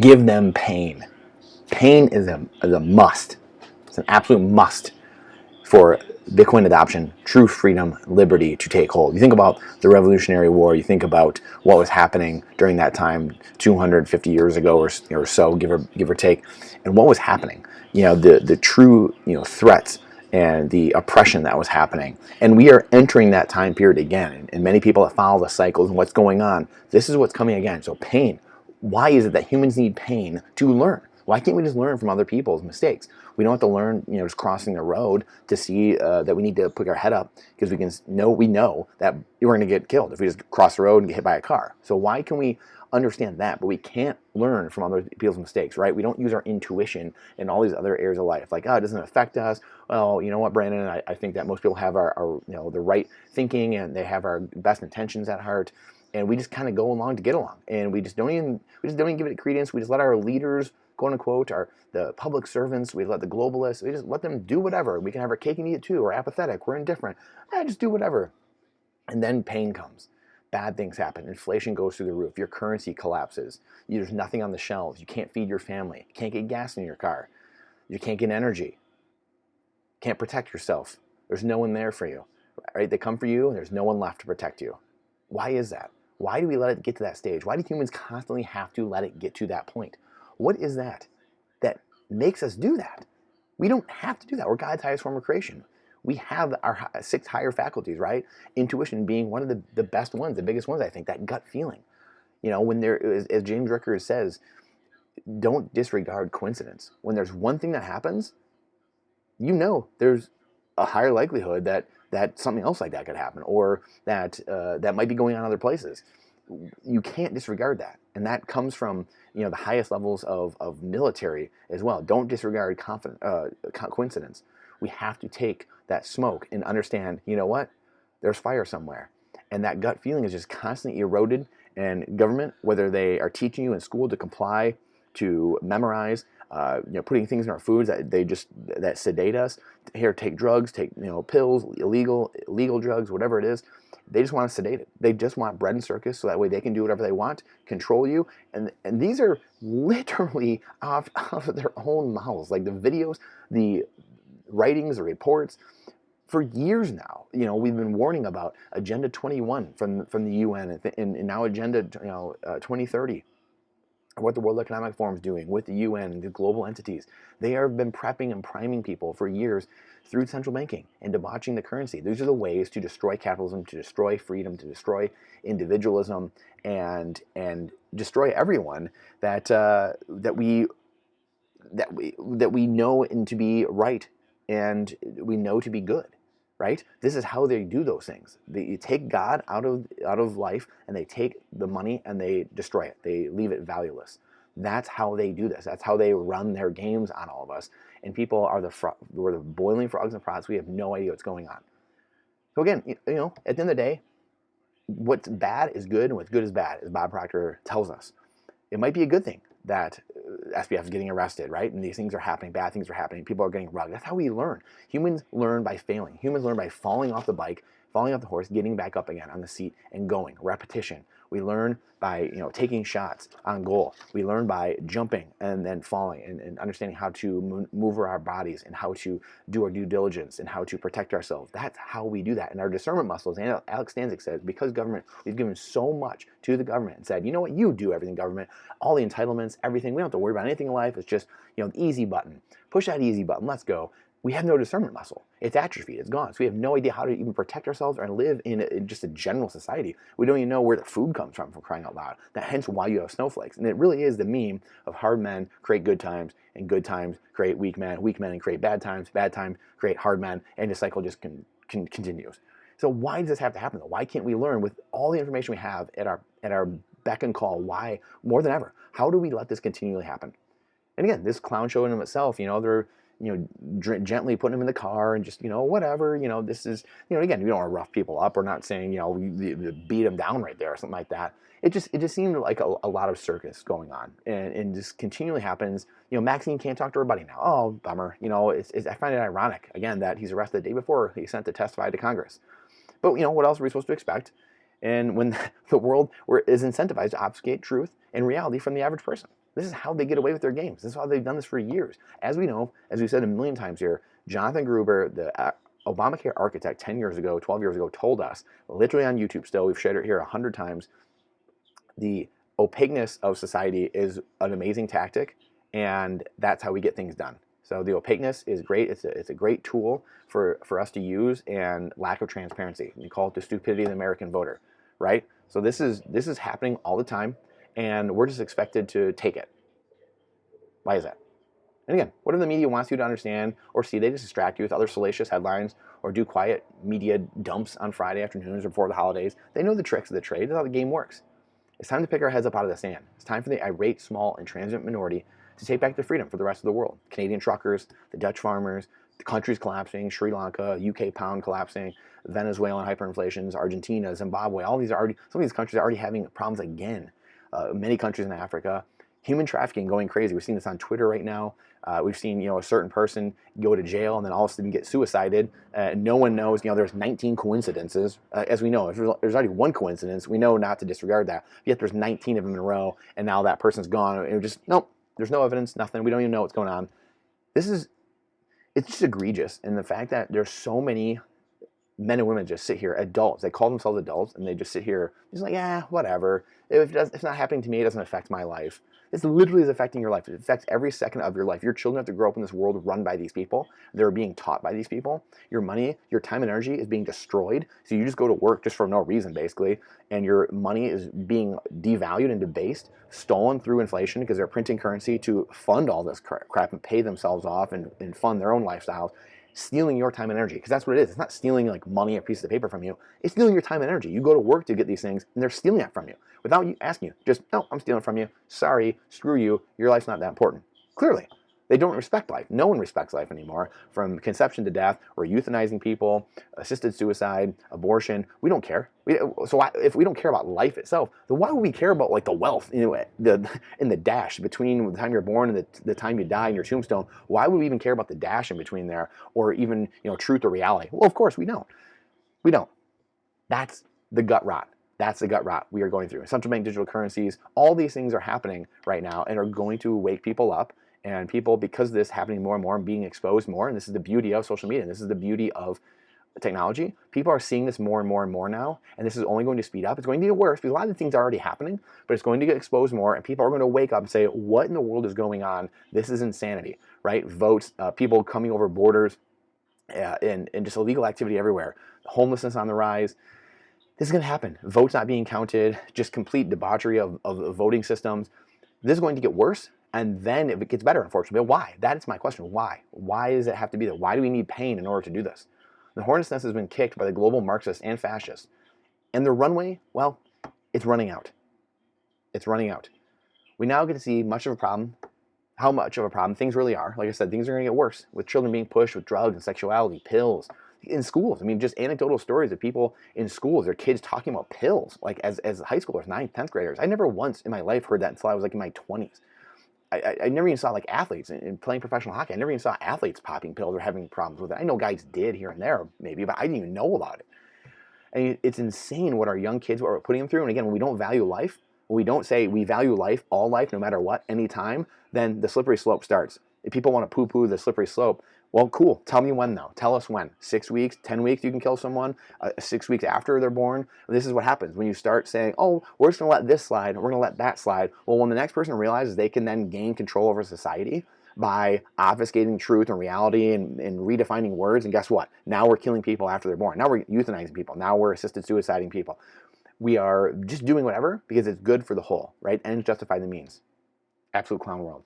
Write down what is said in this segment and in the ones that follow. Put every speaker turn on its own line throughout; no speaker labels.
Give them pain. Pain is a must. It's an absolute must for Bitcoin adoption, true freedom, liberty to take hold. You think about the Revolutionary War, you think about what was happening during that time 250 years ago or so, give or take, and what was happening. The true threats and the oppression that was happening. And we are entering that time period again. And many people that follow the cycles and what's going on, this is what's coming again. So pain. Why is it that humans need pain to learn? Why can't we just learn from other people's mistakes? We don't have to learn, just crossing the road to see that we need to pick our head up because we know that we're going to get killed if we just cross the road and get hit by a car. So why can we understand that, but we can't learn from other people's mistakes, right? We don't use our intuition in all these other areas of life. Like, it doesn't affect us. Well, you know what, Brandon? I think that most people have our the right thinking and they have our best intentions at heart. And we just kind of go along to get along, and we just don't even give it credence. We just let our leaders, quote unquote, the public servants, we let the globalists, we just let them do whatever. We can have our cake and eat it too. We're apathetic. We're indifferent. Just do whatever. And then pain comes. Bad things happen. Inflation goes through the roof. Your currency collapses. There's nothing on the shelves. You can't feed your family. You can't get gas in your car. You can't get energy. Can't protect yourself. There's no one there for you. Right? They come for you, and there's no one left to protect you. Why is that? Why do we let it get to that stage? Why do humans constantly have to let it get to that point? What is that makes us do that? We don't have to do that. We're God's highest form of creation. We have our 6 higher faculties, right? Intuition being one of the best ones, the biggest ones, I think, that gut feeling. When there is, as James Rickards says, don't disregard coincidence. When there's one thing that happens, there's a higher likelihood that something else like that could happen, or that that might be going on other places. You can't disregard that, and that comes from the highest levels of military as well. Don't disregard coincidence. We have to take that smoke and understand, what, there's fire somewhere, and that gut feeling is just constantly eroded. And government, whether they are teaching you in school to comply, to memorize, putting things in our foods that sedate us. Here, take drugs, take pills, illegal drugs, whatever it is. They just want to sedate it. They just want bread and circus, so that way they can do whatever they want, control you. And these are literally off of their own mouths, like the videos, the writings, the reports. For years now, we've been warning about Agenda 21 from the UN, and now Agenda 2030. What the World Economic Forum is doing with the UN, the global entities. They have been prepping and priming people for years through central banking and debauching the currency. These are the ways to destroy capitalism, to destroy freedom, to destroy individualism, and destroy everyone that we know and to be right, and we know to be good. Right? This is how they do those things. They take God out of life, and they take the money and they destroy it. They leave it valueless. That's how they do this. That's how they run their games on all of us. And people are we're the boiling frogs and frogs. We have no idea what's going on. So again, at the end of the day, what's bad is good and what's good is bad, as Bob Proctor tells us. It might be a good thing that SBF is getting arrested, right? And these things are happening, bad things are happening, people are getting rugged. That's how we learn. Humans learn by failing. Humans learn by falling off the bike, falling off the horse, getting back up again on the seat and going. Repetition. We learn by taking shots on goal. We learn by jumping and then falling, and understanding how to maneuver our bodies and how to do our due diligence and how to protect ourselves. That's how we do that. And our discernment muscles, and Alex Stanzik says, because government, we've given so much to the government and said, you know what, you do everything, government, all the entitlements, everything. We don't have to worry about anything in life. It's just the easy button. Push that easy button. Let's go. We have no discernment muscle. It's atrophied. It's gone. So we have no idea how to even protect ourselves or live in just a general society. We don't even know where the food comes from, for crying out loud. Hence why you have snowflakes. And it really is the meme of hard men create good times, and good times create weak men and create bad times create hard men, and the cycle just continues. So why does this have to happen, though? Why can't we learn with all the information we have at our beck and call? Why, more than ever, how do we let this continually happen? And again, this clown show in itself, they're gently putting them in the car and just, whatever, this is, again, we don't want to rough people up. We're not saying, we beat them down right there or something like that. It just seemed like a lot of circus going on, and just continually happens. Maxine can't talk to her buddy now. Oh, bummer. I find it ironic, again, that he's arrested the day before he's sent to testify to Congress. But, what else are we supposed to expect? And when the world is incentivized to obfuscate truth and reality from the average person. This is how they get away with their games. This is how they've done this for years. As we know, as we said a million times here, Jonathan Gruber, the Obamacare architect 10 years ago, 12 years ago, told us, literally on YouTube still, we've shared it here 100 times, the opaqueness of society is an amazing tactic, and that's how we get things done. So the opaqueness is great. It's a great tool for us to use, and lack of transparency. We call it the stupidity of the American voter, right? So this is happening all the time, and we're just expected to take it. Why is that? And again, whatever the media wants you to understand or see, they just distract you with other salacious headlines or do quiet media dumps on Friday afternoons or before the holidays. They know the tricks of the trade. That's how the game works. It's time to pick our heads up out of the sand. It's time for the irate, small, and transient minority to take back their freedom for the rest of the world. Canadian truckers, the Dutch farmers, the countries collapsing, Sri Lanka, UK pound collapsing, Venezuelan hyperinflations, Argentina, Zimbabwe, some of these countries are already having problems again. Many countries in Africa. Human trafficking going crazy. We're seeing this on Twitter right now. We've seen, a certain person go to jail and then all of a sudden get suicided. No one knows. There's 19 coincidences. As we know, if there's already one coincidence, we know not to disregard that. Yet there's 19 of them in a row, and now that person's gone. And nope. There's no evidence. Nothing. We don't even know what's going on. It's just egregious. And the fact that there's so many men and women just sit here, adults. They call themselves adults, and they just sit here, just like, yeah, whatever. If it's not happening to me, it doesn't affect my life. This literally is affecting your life. It affects every second of your life. Your children have to grow up in this world run by these people. They're being taught by these people. Your money, your time and energy is being destroyed. So you just go to work just for no reason, basically, and your money is being devalued and debased, stolen through inflation because they're printing currency to fund all this crap and pay themselves off and fund their own lifestyles. Stealing your time and energy, because that's what it is. It's not stealing like money or pieces of paper from you. It's stealing your time and energy. You go to work to get these things, and they're stealing that from you without you asking you. Just, no, I'm stealing from you. Sorry, screw you. Your life's not that important. Clearly, they don't respect life. No one respects life anymore. From conception to death, we're euthanizing people, assisted suicide, abortion. We don't care. If we don't care about life itself, then why would we care about like the wealth in the dash between the time you're born and the time you die in your tombstone? Why would we even care about the dash in between there, or even truth or reality? Well, of course we don't. We don't. That's the gut rot. That's the gut rot we are going through. Central bank digital currencies, all these things are happening right now and are going to wake people up. And people, because of this happening more and more and being exposed more, and this is the beauty of social media, and this is the beauty of technology, people are seeing this more and more and more now, and this is only going to speed up. It's going to get worse because a lot of the things are already happening, but it's going to get exposed more, and people are going to wake up and say, what in the world is going on? This is insanity, right? Votes, people coming over borders, and just illegal activity everywhere. Homelessness on the rise. This is going to happen. Votes not being counted, just complete debauchery of voting systems. This is going to get worse. And then if it gets better, unfortunately. But why? That is my question. Why? Why does it have to be there? Why do we need pain in order to do this? The hornet's nest has been kicked by the global Marxists and fascists. And the runway, well, it's running out. It's running out. We now get to see how much of a problem things really are. Like I said, things are going to get worse with children being pushed with drugs and sexuality, pills. In schools, I mean, just anecdotal stories of people in schools, their kids talking about pills, like as high schoolers, 9th, 10th graders. I never once in my life heard that until I was like in my 20s. I never even saw like athletes in playing professional hockey. I never even saw athletes popping pills or having problems with it. I know guys did here and there maybe, but I didn't even know about it. And it's insane what our young kids are putting them through. And again, when we don't value life, when we don't say we value life, all life, no matter what, anytime, then the slippery slope starts. If people want to poo-poo the slippery slope, well, cool. Tell me when, though. Tell us when. 6 weeks, 10 weeks, you can kill someone. 6 weeks after they're born. This is what happens when you start saying, oh, we're just going to let this slide, we're going to let that slide. Well, when the next person realizes they can then gain control over society by obfuscating truth and reality and redefining words, and guess what? Now we're killing people after they're born. Now we're euthanizing people. Now we're assisted suiciding people. We are just doing whatever because it's good for the whole, right? Ends justify the means. Absolute clown world.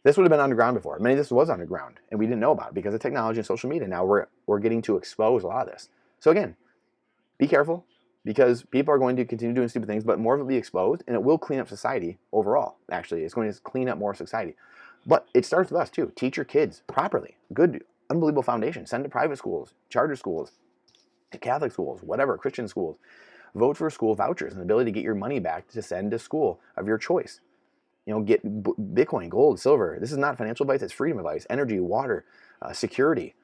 This would have been underground before. Many of this was underground, and we didn't know about it because of technology and social media. Now we're getting to expose a lot of this. So again, be careful because people are going to continue doing stupid things, but more of it will be exposed, and it will clean up society overall. Actually, it's going to clean up more society. But it starts with us too. Teach your kids properly. Good, unbelievable foundation. Send to private schools, charter schools, Catholic schools, whatever, Christian schools. Vote for school vouchers and the ability to get your money back to send to school of your choice. Get Bitcoin, gold, silver. This is not financial advice. It's freedom advice. Energy, water, security.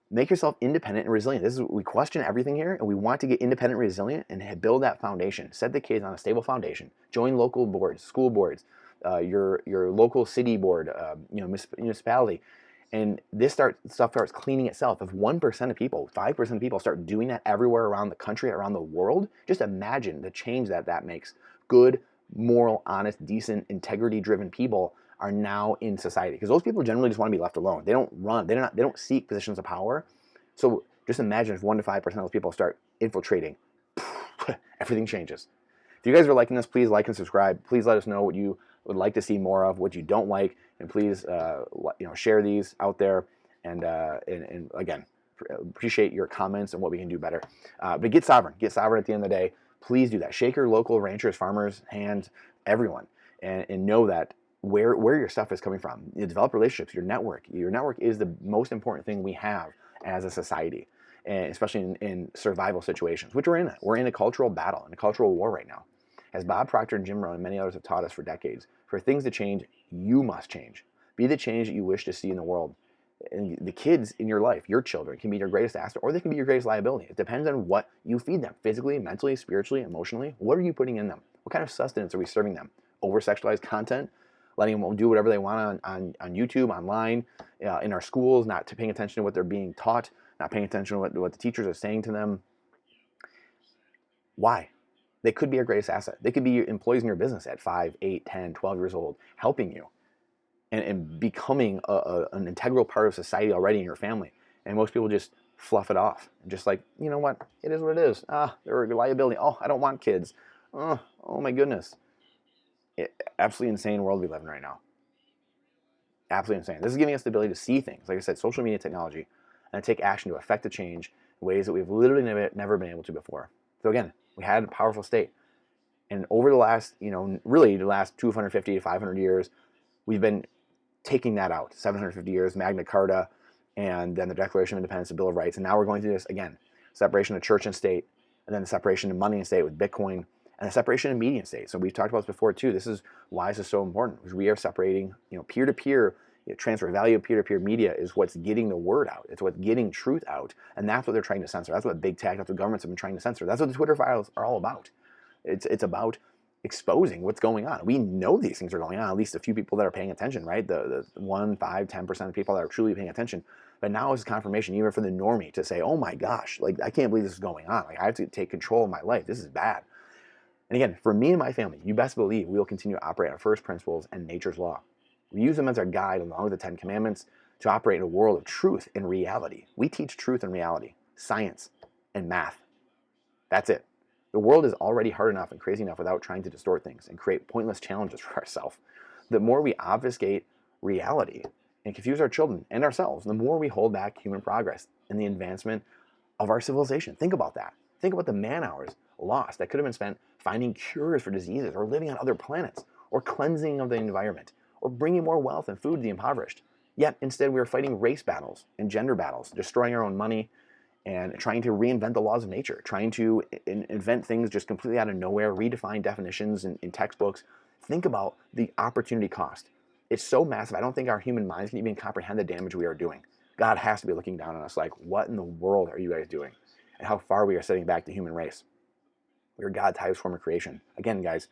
Make yourself independent and resilient. We question everything here, and we want to get independent and resilient and build that foundation. Set the kids on a stable foundation. Join local boards, school boards. your local city board, municipality, and this stuff starts cleaning itself. If 1% of people, 5% of people start doing that everywhere around the country, around the world, just imagine the change that makes. Good, moral, honest, decent, integrity-driven people are now in society, because those people generally just want to be left alone. They don't run. They don't seek positions of power. So just imagine if 1 to 5% of those people start infiltrating, everything changes. If you guys are liking this, please like and subscribe. Please let us know what you would like to see more of, what you don't like, and please share these out there. And again, appreciate your comments and what we can do better. But get sovereign. Get sovereign at the end of the day. Please do that. Shake your local ranchers, farmers, hand, everyone, and know that where your stuff is coming from. You develop relationships, your network. Your network is the most important thing we have as a society, and especially in survival situations, which we're in. We're in a cultural battle, in a cultural war right now. As Bob Proctor and Jim Rohn and many others have taught us for decades, for things to change, you must change. Be the change that you wish to see in the world. And the kids in your life, your children, can be your greatest asset, or they can be your greatest liability. It depends on what you feed them, physically, mentally, spiritually, emotionally. What are you putting in them? What kind of sustenance are we serving them? Over-sexualized content? Letting them do whatever they want on YouTube, online, in our schools, not paying attention to what they're being taught, not paying attention to what the teachers are saying to them. Why? They could be your greatest asset. They could be employees in your business at 5, 8, 10, 12 years old, helping you and becoming an integral part of society already in your family. And most people just fluff it off. And just like, you know what? It is what it is. They're a liability. Oh, I don't want kids. Oh my goodness. Absolutely insane world we live in right now. Absolutely insane. This is giving us the ability to see things. Like I said, social media technology, and take action to affect the change in ways that we've literally never been able to before. So again, we had a powerful state. And over the last, really the last 250 to 500 years, we've been taking that out. 750 years, Magna Carta, and then the Declaration of Independence, the Bill of Rights. And now we're going through this again, separation of church and state, and then the separation of money and state with Bitcoin, and the separation of media and state. So we've talked about this before too. This is why this is so important, because we are separating, peer-to-peer, transfer value of peer-to-peer media is what's getting the word out. It's what's getting truth out. And that's what they're trying to censor. That's what big tech, that's what governments have been trying to censor. That's what the Twitter files are all about. It's about exposing what's going on. We know these things are going on, at least a few people that are paying attention, right? The 1, 5, 10% of people that are truly paying attention. But now it's confirmation, even for the normie, to say, oh my gosh, like I can't believe this is going on. Like I have to take control of my life. This is bad. And again, for me and my family, you best believe we will continue to operate on first principles and nature's law. We use them as our guide along with the 10 Commandments to operate in a world of truth and reality. We teach truth and reality, science and math. That's it. The world is already hard enough and crazy enough without trying to distort things and create pointless challenges for ourselves. The more we obfuscate reality and confuse our children and ourselves, the more we hold back human progress and the advancement of our civilization. Think about that. Think about the man-hours lost that could have been spent finding cures for diseases, or living on other planets, or cleansing of the environment, or bringing more wealth and food to the impoverished. Yet instead we are fighting race battles and gender battles, destroying our own money, and trying to reinvent the laws of nature, trying to invent things just completely out of nowhere, redefine definitions in textbooks. Think about the opportunity cost. It's so massive. I don't think our human minds can even comprehend the damage we are doing. God has to be looking down on us like, what in the world are you guys doing? And how far we are setting back the human race. We are God's highest form of creation. Again, guys,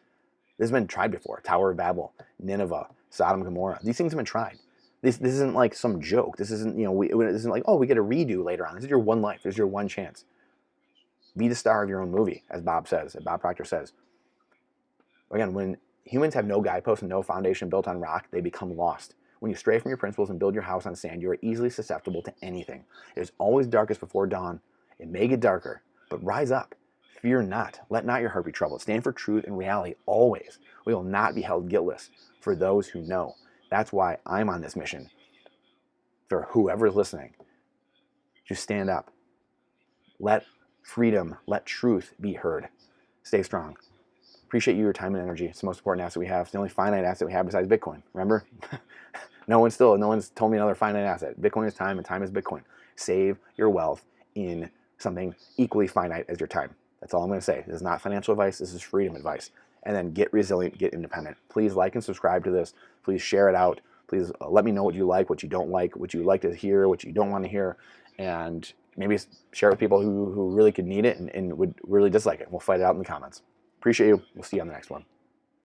this has been tried before. Tower of Babel, Nineveh, Sodom and Gomorrah. These things have been tried. This isn't like some joke. This isn't, this isn't like, oh, we get a redo later on. This is your one life. This is your one chance. Be the star of your own movie, as Bob says, as Bob Proctor says. Again, when humans have no guideposts and no foundation built on rock, they become lost. When you stray from your principles and build your house on sand, you are easily susceptible to anything. It is always darkest before dawn. It may get darker, but rise up. Fear not. Let not your heart be troubled. Stand for truth and reality always. We will not be held guiltless for those who know. That's why I'm on this mission. For whoever's listening, just stand up. Let freedom, let truth be heard. Stay strong. Appreciate your time and energy. It's the most important asset we have. It's the only finite asset we have besides Bitcoin. Remember? No one's told me another finite asset. Bitcoin is time and time is Bitcoin. Save your wealth in something equally finite as your time. That's all I'm going to say. This is not financial advice. This is freedom advice. And then get resilient, get independent. Please like and subscribe to this. Please share it out. Please let me know what you like, what you don't like, what you like to hear, what you don't want to hear. And maybe share it with people who really could need it and would really dislike it. We'll fight it out in the comments. Appreciate you. We'll see you on the next one.